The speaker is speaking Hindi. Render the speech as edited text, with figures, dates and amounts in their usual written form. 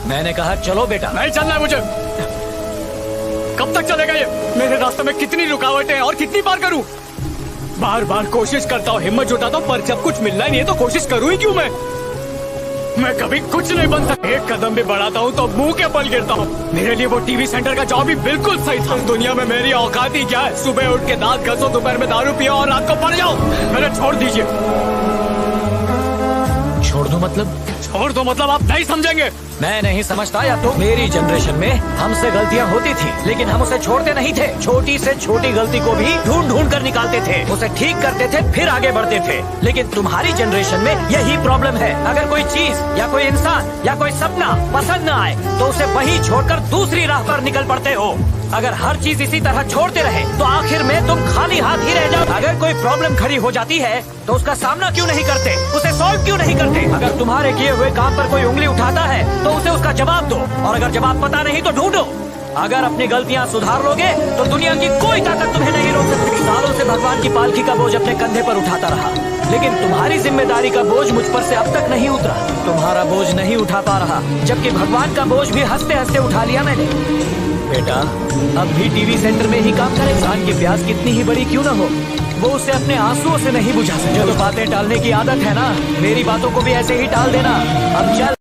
मैंने कहा चलो बेटा। नहीं चलना है मुझे। कब तक चलेगा ये? मेरे रास्ते में कितनी रुकावटें हैं और कितनी बार करूं? बार बार कोशिश करता हूँ, हिम्मत जुटाता हूँ, पर जब कुछ मिलना ही नहीं है तो कोशिश करूँ ही क्यों मैं कभी कुछ नहीं बन सकता। एक कदम भी बढ़ाता हूँ तो मुंह के बल गिरता हूँ। मेरे लिए वो टीवी सेंटर का जॉब भी बिल्कुल सही था। इस दुनिया में मेरी औकात ही क्या है? सुबह उठ के दांत घसो, दोपहर में दारू पियो और रात को पड़ जाओ। मेरे छोड़ दीजिए। छोड़ दो मतलब? छोड़ दो मतलब आप नहीं समझेंगे। मैं नहीं समझता या तो मेरी जनरेशन में हमसे गलतियां होती थी, लेकिन हम उसे छोड़ते नहीं थे। छोटी से छोटी गलती को भी ढूंढ ढूंढ कर निकालते थे, उसे ठीक करते थे, फिर आगे बढ़ते थे। लेकिन तुम्हारी जनरेशन में यही प्रॉब्लम है। अगर कोई चीज या कोई इंसान या कोई सपना पसंद न आए तो उसे वही छोड़कर दूसरी राह पर निकल पड़ते हो। अगर हर चीज इसी तरह छोड़ते रहे तो आखिर में तुम खाली हाथ ही रह जाओ। अगर कोई प्रॉब्लम खड़ी हो जाती है तो उसका सामना क्यों नहीं करते, उसे सॉल्व क्यों नहीं करते? अगर तुम्हारे किए हुए काम पर कोई उंगली उठाता है तो उसे उसका जवाब दो, और अगर जवाब पता नहीं तो ढूंढो। अगर अपनी गलतियां सुधार लोगे तो दुनिया की कोई ताकत तुम्हें नहीं रोक सकती। सालों से भगवान की पालकी का बोझ अपने कंधे पर उठाता रहा, लेकिन तुम्हारी जिम्मेदारी का बोझ मुझ पर से अब तक नहीं उतरा। तुम्हारा बोझ नहीं उठा पा रहा, जबकि भगवान का बोझ भी हंसते हंसते उठा लिया मैंने। बेटा, अब भी टीवी सेंटर में ही काम करें। इंसान की प्यास कितनी ही बड़ी क्यों न हो, वो उसे अपने आंसुओं से नहीं बुझा सकता। जो बातें टालने की आदत है ना, मेरी बातों को भी ऐसे ही टाल देना। अब चल।